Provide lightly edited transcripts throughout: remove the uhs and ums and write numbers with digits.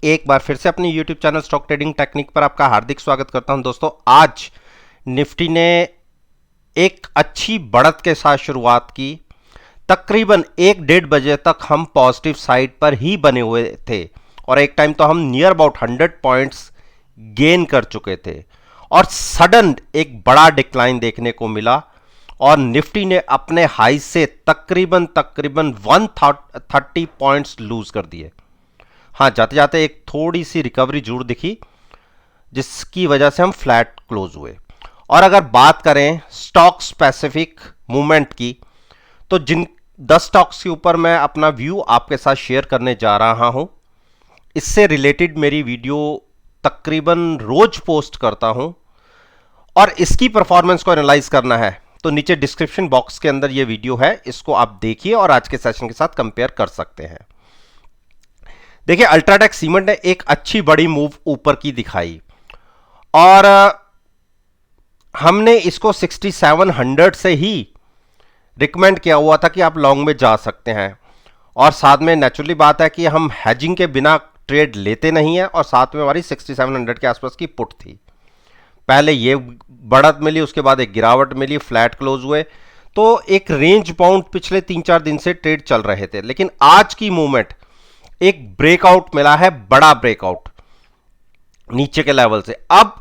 एक बार फिर से अपने YouTube channel stock trading technique पर आपका हार्दिक स्वागत करता हूं। दोस्तों, आज निफ्टी ने एक अच्छी बढ़त के साथ शुरुआत की। तकरीबन 1-1:30 तक हम पॉजिटिव साइड पर ही बने हुए थे और एक टाइम तो हम नियर अबाउट 100 पॉइंट्स गेन कर चुके थे और सडन एक बड़ा डिक्लाइन देखने को मिला और निफ्टी ने अपने हाई से तकरीबन 130 पॉइंट्स लूज कर दिए। हाँ, जाते जाते एक थोड़ी सी रिकवरी जरूर दिखी जिसकी वजह से हम फ्लैट क्लोज हुए। और अगर बात करें स्टॉक स्पेसिफिक मूवमेंट की, तो जिन 10 स्टॉक्स के ऊपर मैं अपना व्यू आपके साथ शेयर करने जा रहा हूं, इससे रिलेटेड मेरी वीडियो तकरीबन रोज पोस्ट करता हूं और इसकी परफॉर्मेंस को एनालाइज करना है तो नीचे डिस्क्रिप्शन बॉक्स के अंदर यह वीडियो है, इसको आप देखिए और आज के सेशन के साथ कंपेयर कर सकते हैं। देखिए, अल्ट्राटेक सीमेंट ने एक अच्छी बड़ी मूव ऊपर की दिखाई और हमने इसको 6700 से ही रिकमेंड किया हुआ था कि आप लॉन्ग में जा सकते हैं। और साथ में नेचुरली बात है कि हम हैजिंग के बिना ट्रेड लेते नहीं है और साथ में हमारी 6700 के आसपास की पुट थी। पहले ये बढ़त मिली, उसके बाद एक गिरावट मिली, फ्लैट क्लोज हुए, तो एक रेंज बाउंड पिछले 3-4 दिन से ट्रेड चल रहे थे। लेकिन आज की मूवमेंट एक ब्रेकआउट मिला है, बड़ा ब्रेकआउट नीचे के लेवल से। अब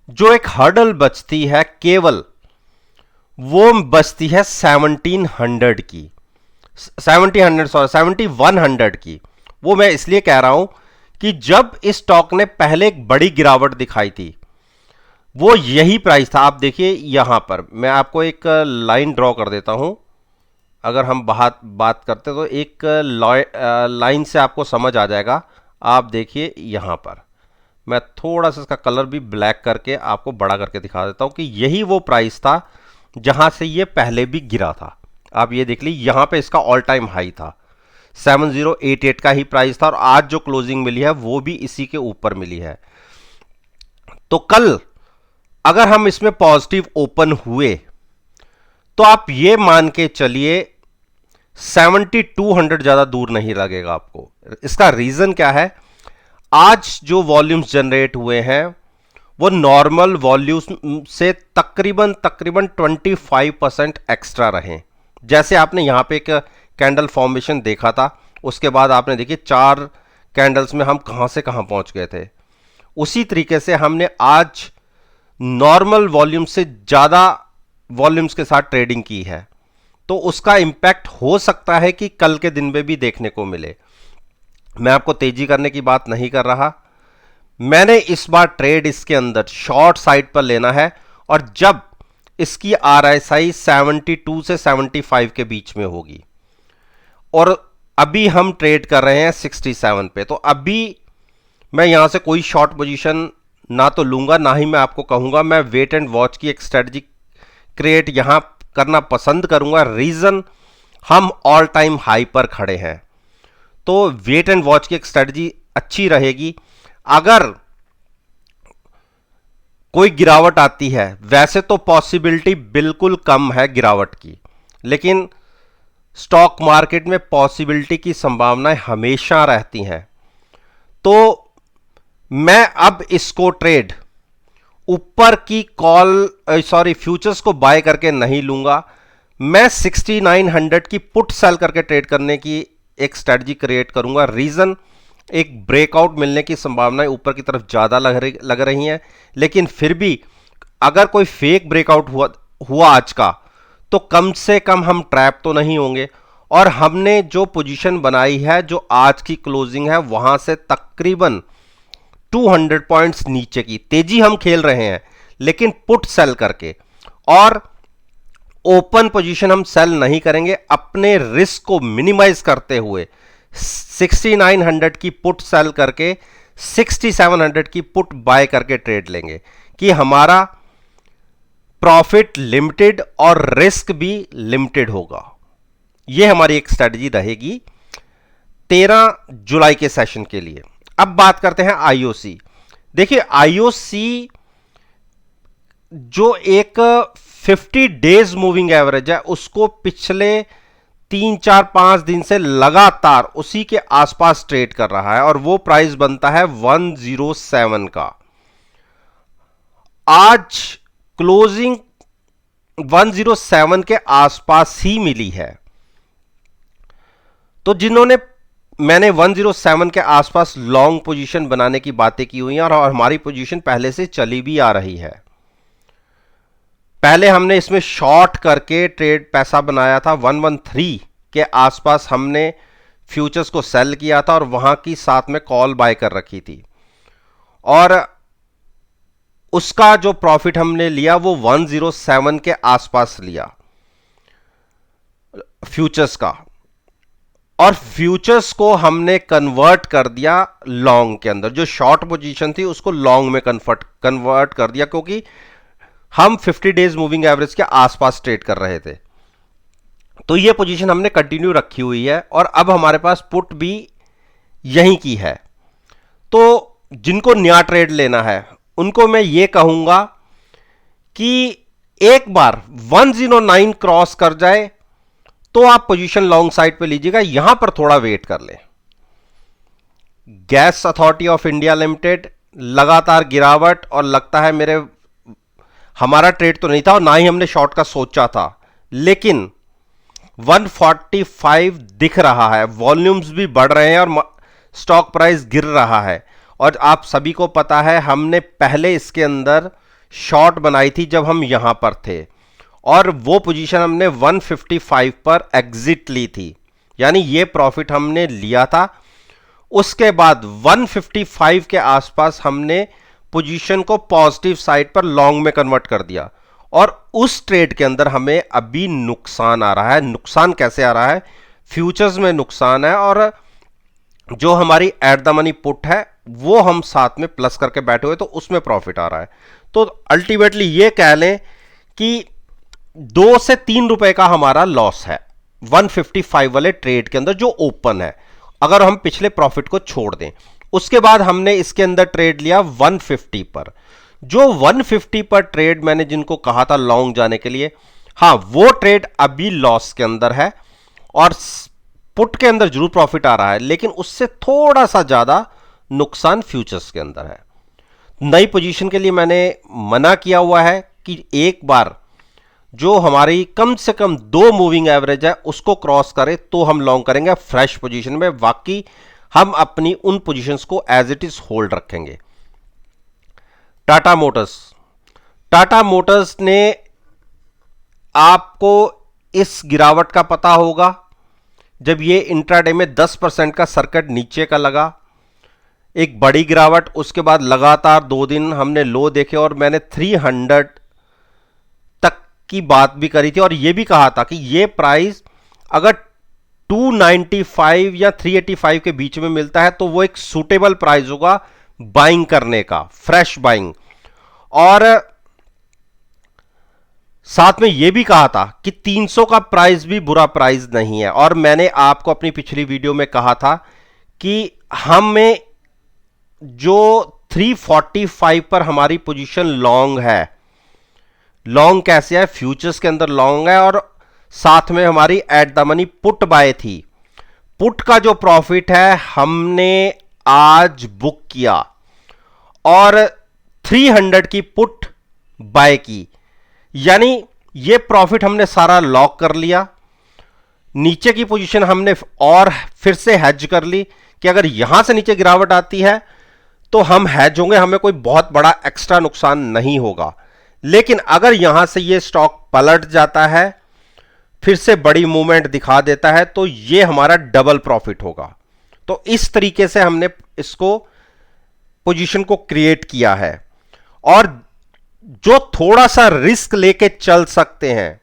जो एक हर्डल बचती है केवल वो बचती है 1700 की, 7100 की। वो मैं इसलिए कह रहा हूं कि जब इस स्टॉक ने पहले एक बड़ी गिरावट दिखाई थी वो यही प्राइस था। आप देखिए यहां पर मैं आपको एक लाइन ड्रॉ कर देता हूं। अगर हम बात करते तो एक लाइन से आपको समझ आ जाएगा। आप देखिए यहां पर मैं थोड़ा सा इसका कलर भी ब्लैक करके आपको बड़ा करके दिखा देता हूं कि यही वो प्राइस था जहां से ये पहले भी गिरा था। आप ये देख लीजिए, यहां पे इसका ऑल टाइम हाई था, 7088 का ही प्राइस था और आज जो क्लोजिंग मिली है वो भी इसी के ऊपर मिली है। तो कल अगर हम इसमें पॉजिटिव ओपन हुए तो आप ये मान के चलिए 7200 ज्यादा दूर नहीं लगेगा आपको। इसका रीजन क्या है? आज जो वॉल्यूम्स जनरेट हुए हैं वो नॉर्मल वॉल्यूम से तकरीबन 25% एक्स्ट्रा रहे। जैसे आपने यहां पे एक कैंडल फॉर्मेशन देखा था, उसके बाद आपने देखिए 4 कैंडल्स में हम कहां से कहां पहुंच गए थे। उसी तरीके से हमने आज नॉर्मल वॉल्यूम से ज्यादा वॉल्यूम्स के साथ ट्रेडिंग की है, तो उसका इंपैक्ट हो सकता है कि कल के दिन में भी देखने को मिले। मैं आपको तेजी करने की बात नहीं कर रहा, मैंने इस बार ट्रेड इसके अंदर शॉर्ट साइड पर लेना है और जब इसकी RSI 72 से 75 के बीच में होगी और अभी हम ट्रेड कर रहे हैं 67 पे, तो अभी मैं यहां से कोई शॉर्ट पोजीशन ना तो लूंगा, ना ही मैं आपको कहूंगा मैं वेट एंड वॉच की एक स्ट्रेटजी क्रिएट यहां करना पसंद करूंगा। रीजन, हम ऑल टाइम हाई पर खड़े हैं, तो वेट एंड वॉच की एक स्ट्रेटजी अच्छी रहेगी। अगर कोई गिरावट आती है, वैसे तो पॉसिबिलिटी बिल्कुल कम है गिरावट की, लेकिन स्टॉक मार्केट में पॉसिबिलिटी की संभावनाएं हमेशा रहती हैं। तो मैं अब इसको ट्रेड ऊपर की फ्यूचर्स को बाय करके नहीं लूंगा। मैं 6900 की पुट सेल करके ट्रेड करने की एक स्ट्रेटजी क्रिएट करूंगा। रीजन, एक ब्रेकआउट मिलने की संभावनाएं ऊपर की तरफ ज्यादा लग रही हैं, लेकिन फिर भी अगर कोई फेक ब्रेकआउट हुआ आज का, तो कम से कम हम ट्रैप तो नहीं होंगे। और हमने जो पोजीशन बनाई है, जो आज की क्लोजिंग है, वहां से तकरीबन 200 पॉइंट्स नीचे की तेजी हम खेल रहे हैं, लेकिन पुट सेल करके, और ओपन पोजीशन हम सेल नहीं करेंगे। अपने रिस्क को मिनिमाइज करते हुए 6900 की पुट सेल करके 6700 की पुट बाय करके ट्रेड लेंगे कि हमारा प्रॉफिट लिमिटेड और रिस्क भी लिमिटेड होगा। यह हमारी एक स्ट्रेटजी रहेगी 13 जुलाई के सेशन के लिए। अब बात करते हैं IOC। देखिए, IOC जो एक 50 डेज मूविंग एवरेज है, उसको पिछले 3 4 5 दिन से लगातार उसी के आसपास ट्रेड कर रहा है और वो प्राइस बनता है 107 का। आज क्लोजिंग 107 के आसपास ही मिली है। तो जिन्होंने मैंने 107 के आसपास लॉन्ग पोजीशन बनाने की बातें की हुई हैं और हमारी पोजीशन पहले से चली भी आ रही है। पहले हमने इसमें शॉर्ट करके ट्रेड पैसा बनाया था 113 के आसपास, हमने फ्यूचर्स को सेल किया था और वहां की साथ में कॉल बाय कर रखी थी और उसका जो प्रॉफिट हमने लिया वो 107 के आसपास लिया फ्यूचर्स का, और फ्यूचर्स को हमने कन्वर्ट कर दिया लॉन्ग के अंदर। जो शॉर्ट पोजीशन थी उसको लॉन्ग में कन्वर्ट कर दिया, क्योंकि हम 50 डेज मूविंग एवरेज के आसपास ट्रेड कर रहे थे। तो ये पोजीशन हमने कंटिन्यू रखी हुई है और अब हमारे पास पुट भी यहीं की है। तो जिनको नया ट्रेड लेना है उनको मैं ये कहूंगा कि एक बार 109 क्रॉस कर जाए तो आप पोजीशन लॉन्ग साइड पे लीजिएगा, यहां पर थोड़ा वेट कर लें। Gas authority of India limited लगातार गिरावट, और लगता है हमारा ट्रेड तो नहीं था और ना ही हमने शॉर्ट का सोचा था, लेकिन 145 दिख रहा है, वॉल्यूम्स भी बढ़ रहे हैं और स्टॉक प्राइस गिर रहा है। और आप सभी को पता है हमने पहले इसके अंदर शॉर्ट बनाई थी जब हम यहां पर थे और वो पोजीशन हमने 155 पर एग्जिट ली थी, यानी ये प्रॉफिट हमने लिया था। उसके बाद 155 के आसपास हमने पोजीशन को पॉजिटिव साइड पर लॉन्ग में कन्वर्ट कर दिया और उस ट्रेड के अंदर हमें अभी नुकसान आ रहा है। नुकसान कैसे आ रहा है? फ्यूचर्स में नुकसान है और जो हमारी एट द मनी पुट है वो हम साथ में प्लस करके बैठे हुए, तो उसमें प्रॉफिट आ रहा है। तो अल्टीमेटली ये कह लें कि 2 से 3 रुपए का हमारा लॉस है 155 वाले ट्रेड के अंदर जो ओपन है, अगर हम पिछले प्रॉफिट को छोड़ दें। उसके बाद हमने इसके अंदर ट्रेड लिया 150 पर। जो 150 पर ट्रेड मैंने जिनको कहा था लॉन्ग जाने के लिए, हां वो ट्रेड अभी लॉस के अंदर है और पुट के अंदर जरूर प्रॉफिट आ रहा है, लेकिन उससे थोड़ा सा ज्यादा नुकसान फ्यूचर्स के अंदर है। नई पोजीशन के लिए मैंने मना किया हुआ है कि एक बार जो हमारी कम से कम 2 मूविंग एवरेज है उसको क्रॉस करे तो हम लॉन्ग करेंगे फ्रेश पोजीशन में, बाकी हम अपनी उन पोजीशंस को एज इट इज होल्ड रखेंगे। टाटा मोटर्स ने, आपको इस गिरावट का पता होगा जब ये इंट्राडे में 10% का सर्किट नीचे का लगा, एक बड़ी गिरावट, उसके बाद लगातार 2 दिन हमने लो देखे और मैंने 300 तक की बात भी करी थी और यह भी कहा था कि ये प्राइस अगर 295 या 385 के बीच में मिलता है तो वो एक सूटेबल प्राइस होगा बाइंग करने का, फ्रेश बाइंग। और साथ में यह भी कहा था कि 300 का प्राइस भी बुरा प्राइस नहीं है। और मैंने आपको अपनी पिछली वीडियो में कहा था कि हमें जो 345 पर हमारी पोजीशन लॉन्ग है, लॉन्ग कैसे है? फ्यूचर्स के अंदर लॉन्ग है और साथ में हमारी at the money put buy थी। पुट का जो प्रॉफिट है हमने आज बुक किया और 300 की पुट बाय की, यानी ये प्रॉफिट हमने सारा लॉक कर लिया। नीचे की पोजीशन हमने और फिर से हेज कर ली कि अगर यहां से नीचे गिरावट आती है तो हम हेज होंगे, हमें कोई बहुत बड़ा एक्स्ट्रा नुकसान नहीं होगा। लेकिन अगर यहां से ये स्टॉक पलट जाता है, फिर से बड़ी मूवमेंट दिखा देता है, तो ये हमारा डबल प्रॉफिट होगा। तो इस तरीके से हमने इसको पोजीशन को क्रिएट किया है। और जो थोड़ा सा रिस्क लेके चल सकते हैं,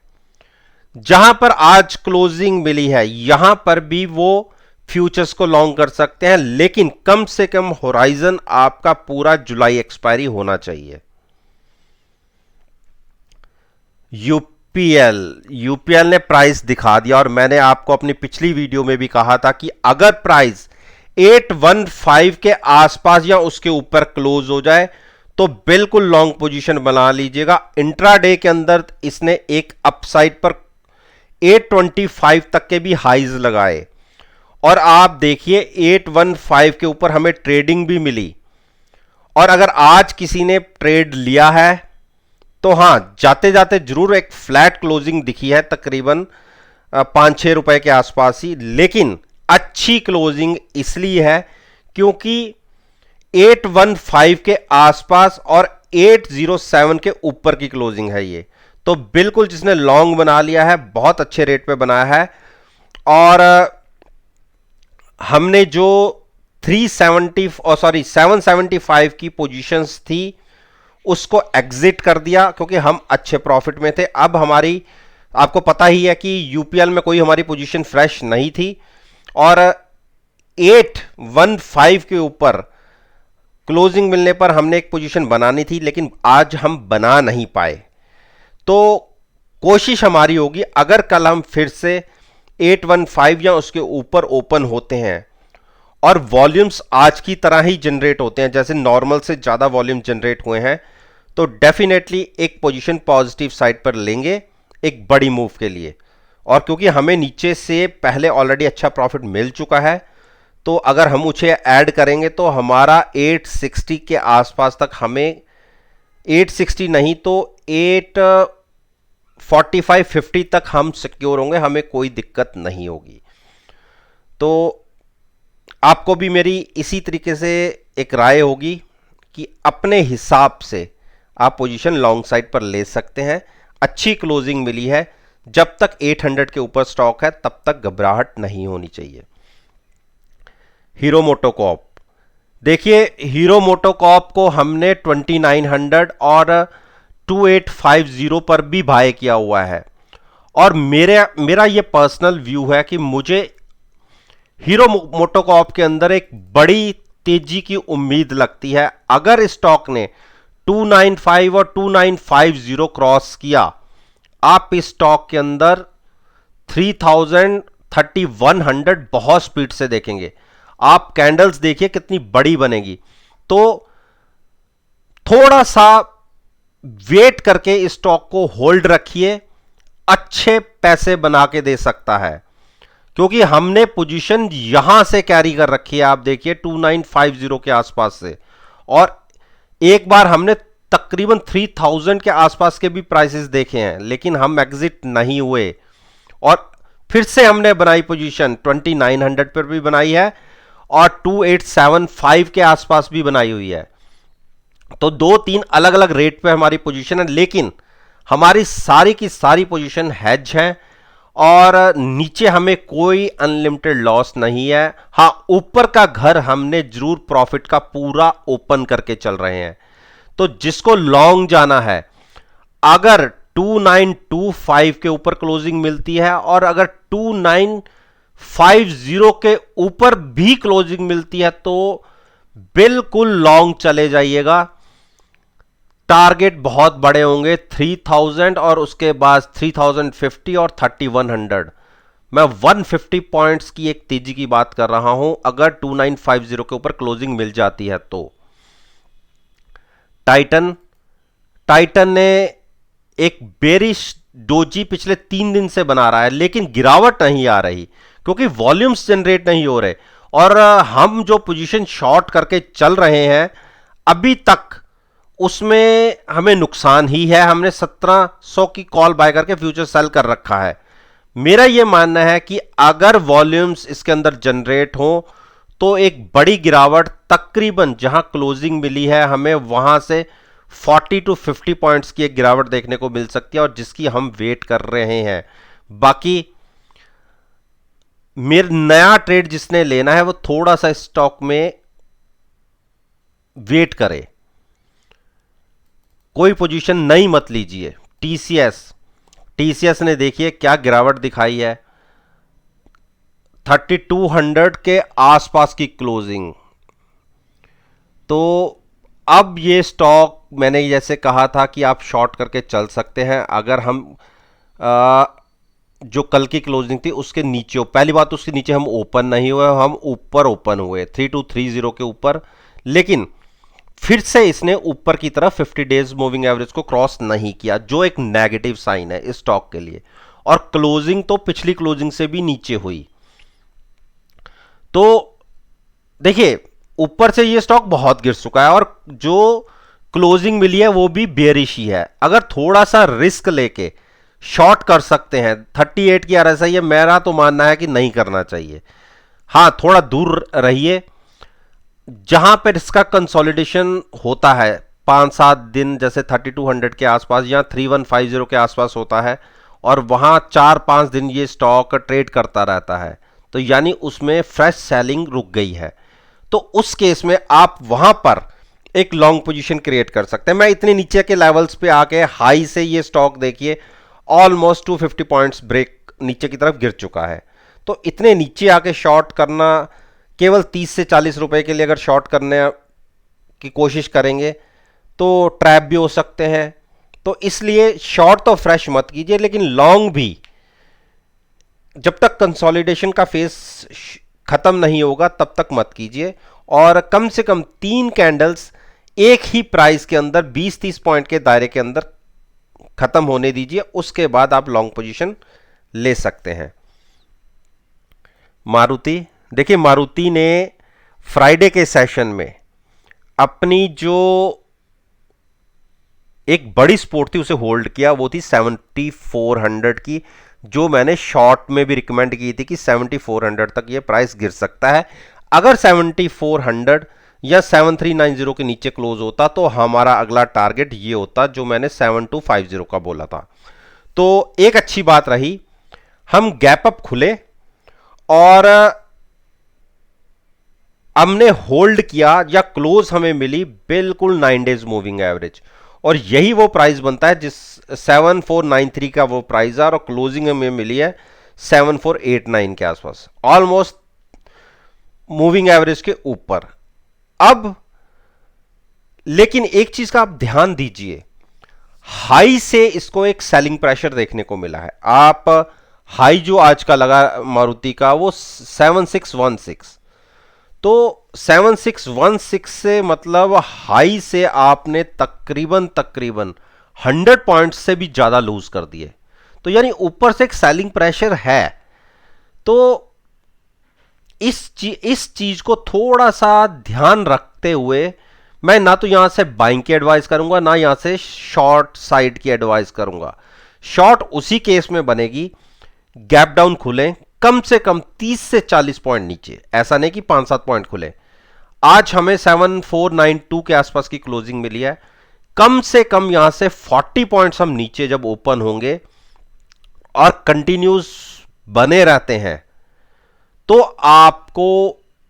जहां पर आज क्लोजिंग मिली है यहां पर भी वो फ्यूचर्स को लॉन्ग कर सकते हैं, लेकिन कम से कम होराइजन आपका पूरा जुलाई एक्सपायरी होना चाहिए। यूपीएल ने प्राइस दिखा दिया और मैंने आपको अपनी पिछली वीडियो में भी कहा था कि अगर प्राइस 815 के आसपास या उसके ऊपर क्लोज हो जाए तो बिल्कुल लॉन्ग पोजीशन बना लीजिएगा। इंट्राडे के अंदर इसने एक अपसाइड पर 825 तक के भी हाइज लगाए और आप देखिए 815 के ऊपर हमें ट्रेडिंग भी मिली। और अगर आज किसी ने ट्रेड लिया है तो हां, जाते जाते जरूर एक फ्लैट क्लोजिंग दिखी है तकरीबन 5-6 रुपए के आसपास ही, लेकिन अच्छी क्लोजिंग इसलिए है क्योंकि 815 के आसपास और 807 के ऊपर की क्लोजिंग है ये। तो बिल्कुल जिसने लॉन्ग बना लिया है बहुत अच्छे रेट पे बनाया है। और हमने जो 775 की पोजीशंस थी उसको एग्जिट कर दिया क्योंकि हम अच्छे प्रॉफिट में थे। अब हमारी, आपको पता ही है कि यूपीएल में कोई हमारी पोजीशन फ्रेश नहीं थी और 815 के ऊपर क्लोजिंग मिलने पर हमने एक पोजीशन बनानी थी, लेकिन आज हम बना नहीं पाए। तो कोशिश हमारी होगी अगर कल हम फिर से 815 या उसके ऊपर ओपन होते हैं और वॉल्यूम्स आज की तरह ही जनरेट होते हैं, जैसे नॉर्मल से ज़्यादा वॉल्यूम जनरेट हुए हैं, तो डेफिनेटली एक पोजीशन पॉजिटिव साइड पर लेंगे एक बड़ी मूव के लिए। और क्योंकि हमें नीचे से पहले ऑलरेडी अच्छा प्रॉफिट मिल चुका है, तो अगर हम उसे ऐड करेंगे तो हमारा 860 के आसपास तक, हमें 860 नहीं तो 845-50 तक हम सिक्योर होंगे, हमें कोई दिक्कत नहीं होगी। तो आपको भी मेरी इसी तरीके से एक राय होगी कि अपने हिसाब से आप पोजीशन लॉन्ग साइड पर ले सकते हैं। अच्छी क्लोजिंग मिली है, जब तक 800 के ऊपर स्टॉक है तब तक घबराहट नहीं होनी चाहिए। हीरो मोटोकॉर्प, देखिए हीरो मोटोकॉर्प को हमने 2900 और 2850 पर भी बाय किया हुआ है। और मेरा ये पर्सनल व्यू है कि मुझे हीरो मोटोकॉर्प के अंदर एक बड़ी तेजी की उम्मीद लगती है। अगर स्टॉक ने 295 और 2950 क्रॉस किया, आप इस स्टॉक के अंदर 3100 बहुत स्पीड से देखेंगे। आप कैंडल्स देखिए कितनी बड़ी बनेगी। तो थोड़ा सा वेट करके इस स्टॉक को होल्ड रखिए, अच्छे पैसे बना के दे सकता है, क्योंकि हमने पोजीशन यहां से कैरी कर रखी है। आप देखिए 2950 के आसपास से, और एक बार हमने तकरीबन 3000 के आसपास के भी प्राइसेस देखे हैं, लेकिन हम एग्जिट नहीं हुए और फिर से हमने बनाई पोजीशन 2900 पर भी बनाई है और 2875 के आसपास भी बनाई हुई है। तो 2-3 अलग अलग रेट पे हमारी पोजीशन है, लेकिन हमारी सारी की सारी पोजीशन हेज है और नीचे हमें कोई अनलिमिटेड लॉस नहीं है। हां, ऊपर का घर हमने जरूर प्रॉफिट का पूरा ओपन करके चल रहे हैं। तो जिसको लॉन्ग जाना है, अगर 2925 के ऊपर क्लोजिंग मिलती है और अगर 2950 के ऊपर भी क्लोजिंग मिलती है तो बिल्कुल लॉन्ग चले जाइएगा। टारगेट बहुत बड़े होंगे, 3000 और उसके बाद 3050 और 3100। मैं 150 पॉइंट्स की एक तेजी की बात कर रहा हूं अगर 2950 के ऊपर क्लोजिंग मिल जाती है तो। टाइटन ने एक बेरिश डोजी पिछले 3 दिन से बना रहा है, लेकिन गिरावट नहीं आ रही क्योंकि वॉल्यूम्स जनरेट नहीं हो रहे। और हम जो पोजीशन शॉर्ट करके चल रहे हैं अभी तक, उसमें हमें नुकसान ही है। हमने 1700 की कॉल बाय करके फ्यूचर सेल कर रखा है। मेरा यह मानना है कि अगर वॉल्यूम्स इसके अंदर जनरेट हो तो एक बड़ी गिरावट, तकरीबन जहां क्लोजिंग मिली है हमें वहां से 40 to 50 पॉइंट्स की एक गिरावट देखने को मिल सकती है, और जिसकी हम वेट कर रहे हैं। बाकी मेरा नया ट्रेड जिसने लेना है वो थोड़ा सा स्टॉक में वेट करे, कोई पोजीशन नहीं मत लीजिए। टीसीएस ने देखिए क्या गिरावट दिखाई है, 3200 के आसपास की क्लोजिंग। तो अब ये स्टॉक मैंने जैसे कहा था कि आप शॉर्ट करके चल सकते हैं अगर हम जो कल की क्लोजिंग थी उसके नीचे हो। पहली बात, उसके नीचे हम ओपन नहीं हुए, हम ऊपर ओपन हुए 3230 के ऊपर, लेकिन फिर से इसने ऊपर की तरफ 50 डेज मूविंग एवरेज को क्रॉस नहीं किया, जो एक नेगेटिव साइन है इस स्टॉक के लिए। और क्लोजिंग तो पिछली क्लोजिंग से भी नीचे हुई। तो देखिए ऊपर से ये स्टॉक बहुत गिर चुका है और जो क्लोजिंग मिली है वो भी बेयरिश ही है। अगर थोड़ा सा रिस्क लेके शॉर्ट कर सकते हैं, 38 की आरएसआई है, मेरा तो मानना है कि नहीं करना चाहिए। हाँ, थोड़ा दूर रहिए जहां पर इसका कंसोलिडेशन होता है 5-7 दिन, जैसे 3200 के आसपास या 3150 के आसपास होता है और वहां 4-5 दिन ये स्टॉक ट्रेड करता रहता है, तो यानी उसमें फ्रेश सेलिंग रुक गई है। तो उस केस में आप वहां पर एक लॉन्ग पोजीशन क्रिएट कर सकते हैं। मैं इतने नीचे के लेवल्स पे आके हाई से ये स्टॉक देखिए ऑलमोस्ट 250 पॉइंट्स ब्रेक नीचे की तरफ गिर चुका है। तो इतने नीचे आके शॉर्ट करना, केवल 30 से 40 रुपए के लिए अगर शॉर्ट करने की कोशिश करेंगे तो ट्रैप भी हो सकते हैं। तो इसलिए शॉर्ट तो फ्रेश मत कीजिए, लेकिन लॉन्ग भी जब तक कंसोलिडेशन का फेस खत्म नहीं होगा तब तक मत कीजिए। और कम से कम 3 कैंडल्स एक ही प्राइस के अंदर 20-30 पॉइंट के दायरे के अंदर खत्म होने दीजिए, उसके बाद आप लॉन्ग पोजीशन ले सकते हैं। मारुति, देखिए मारुति ने फ्राइडे के सेशन में अपनी जो एक बड़ी सपोर्ट थी उसे होल्ड किया, वो थी 7400 की, जो मैंने शॉर्ट में भी रिकमेंड की थी कि 7400 तक ये प्राइस गिर सकता है। अगर 7400 या 7390 के नीचे क्लोज होता तो हमारा अगला टारगेट ये होता जो मैंने 7250 का बोला था। तो एक अच्छी बात रही, हम गैप अप खुले और हमने होल्ड किया या क्लोज हमें मिली बिल्कुल 9 डेज मूविंग एवरेज, और यही वो प्राइस बनता है जिस 7493 का वो प्राइस है और क्लोजिंग हमें मिली है 7489 के आसपास, ऑलमोस्ट मूविंग एवरेज के ऊपर। अब लेकिन एक चीज का आप ध्यान दीजिए, हाई से इसको एक सेलिंग प्रेशर देखने को मिला है। आप हाई जो आज का लगा मारुति का वो 7616, तो 7616 से मतलब हाई से आपने तकरीबन 100 पॉइंट्स से भी ज्यादा लूज कर दिए। तो यानी ऊपर से एक सेलिंग प्रेशर है। तो इस चीज को थोड़ा सा ध्यान रखते हुए मैं ना तो यहां से बाइंग की एडवाइस करूंगा, ना यहां से शॉर्ट साइड की एडवाइस करूंगा। शॉर्ट उसी केस में बनेगी गैप डाउन खुले कम से कम 30 से 40 पॉइंट नीचे, ऐसा नहीं कि 5-7 पॉइंट खुले। आज हमें 7492 के आसपास की क्लोजिंग मिली है, कम से कम यहां से 40 पॉइंट्स हम नीचे जब ओपन होंगे और कंटिन्यूस बने रहते हैं तो आपको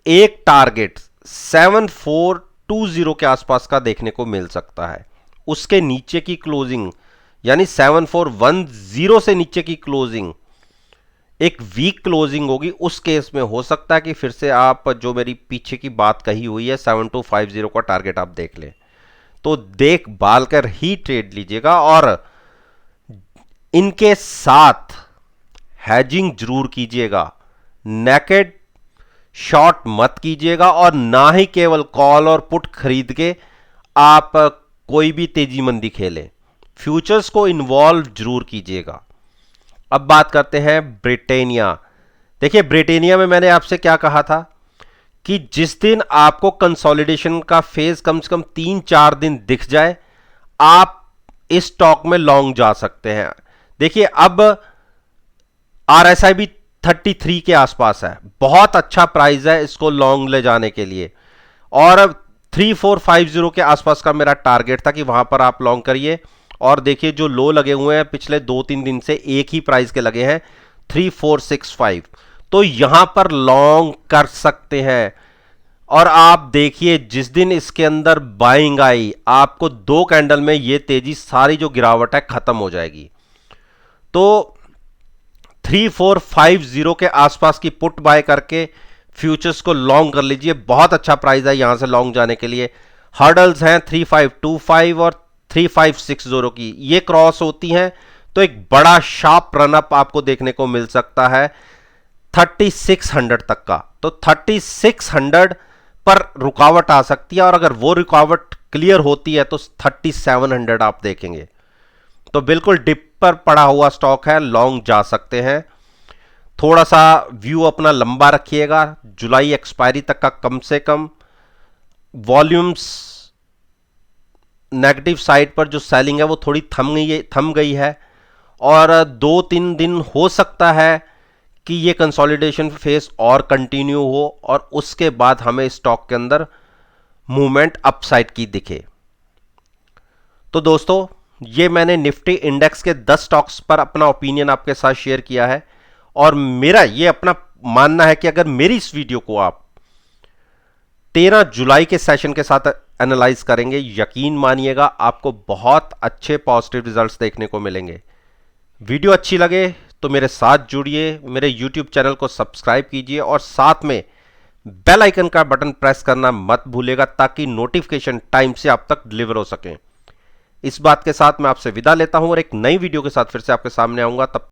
एक टारगेट 7420 के आसपास का देखने को मिल सकता है। उसके नीचे की क्लोजिंग यानी 7410 से नीचे की क्लोजिंग एक वीक क्लोजिंग होगी। उस केस में हो सकता है कि फिर से आप जो मेरी पीछे की बात कही हुई है 7250 का टारगेट आप देख लें। तो देख भाल कर ही ट्रेड लीजिएगा और इनके साथ हैजिंग जरूर कीजिएगा, नेकेड शॉर्ट मत कीजिएगा और ना ही केवल कॉल और पुट खरीद के आप कोई भी तेजी मंदी खेलें। फ्यूचर्स को इन्वॉल्व जरूर कीजिएगा। अब बात करते हैं ब्रिटेनिया। देखिए ब्रिटेनिया में मैंने आपसे क्या कहा था कि जिस दिन आपको कंसोलिडेशन का फेज कम से कम 3-4 दिन दिख जाए आप इस स्टॉक में लॉन्ग जा सकते हैं। देखिए अब आरएसआई भी 33 के आसपास है, बहुत अच्छा प्राइस है इसको लॉन्ग ले जाने के लिए, और 3450 के आसपास का मेरा टारगेट था कि वहां पर आप लॉन्ग करिए। और देखिए जो लो लगे हुए हैं पिछले 2-3 दिन से एक ही प्राइस के लगे हैं 3465, तो यहां पर लॉन्ग कर सकते हैं। और आप देखिए जिस दिन इसके अंदर बाइंग आई आपको 2 कैंडल में ये तेजी सारी जो गिरावट है खत्म हो जाएगी। तो 3450 के आसपास की पुट बाय करके फ्यूचर्स को लॉन्ग कर लीजिए, बहुत अच्छा प्राइस है यहां से लॉन्ग जाने के लिए। हर्डल्स हैं 3525 और 3560 की, ये क्रॉस होती हैं तो एक बड़ा शार्प रनअप आपको देखने को मिल सकता है 3600 तक का। तो 3600 पर रुकावट आ सकती है और अगर वो रुकावट क्लियर होती है तो 3700 आप देखेंगे। तो बिल्कुल डिप पर पड़ा हुआ स्टॉक है, लॉन्ग जा सकते हैं। थोड़ा सा व्यू अपना लंबा रखिएगा, जुलाई एक्सपायरी तक का कम से कम। वॉल्यूम्स नेगेटिव साइड पर जो सेलिंग है वो थोड़ी थम गई है, और 2-3 दिन हो सकता है कि ये कंसोलिडेशन फेज और कंटिन्यू हो और उसके बाद हमें स्टॉक के अंदर मूवमेंट अपसाइड की दिखे। तो दोस्तों, ये मैंने निफ्टी इंडेक्स के 10 स्टॉक्स पर अपना ओपिनियन आपके साथ शेयर किया है, और मेरा ये अपना मानना है कि अगर मेरी इस वीडियो को आप 13 जुलाई के सेशन के साथ एनालाइज करेंगे, यकीन मानिएगा आपको बहुत अच्छे पॉजिटिव रिजल्ट्स देखने को मिलेंगे। वीडियो अच्छी लगे तो मेरे साथ जुड़िए, मेरे YouTube चैनल को सब्सक्राइब कीजिए और साथ में बेल आइकन का बटन प्रेस करना मत भूलिएगा, ताकि नोटिफिकेशन टाइम से आप तक डिलीवर हो सके। इस बात के साथ मैं आपसे विदा लेता हूं और एक नई वीडियो के साथ फिर से आपके सामने आऊंगा। तब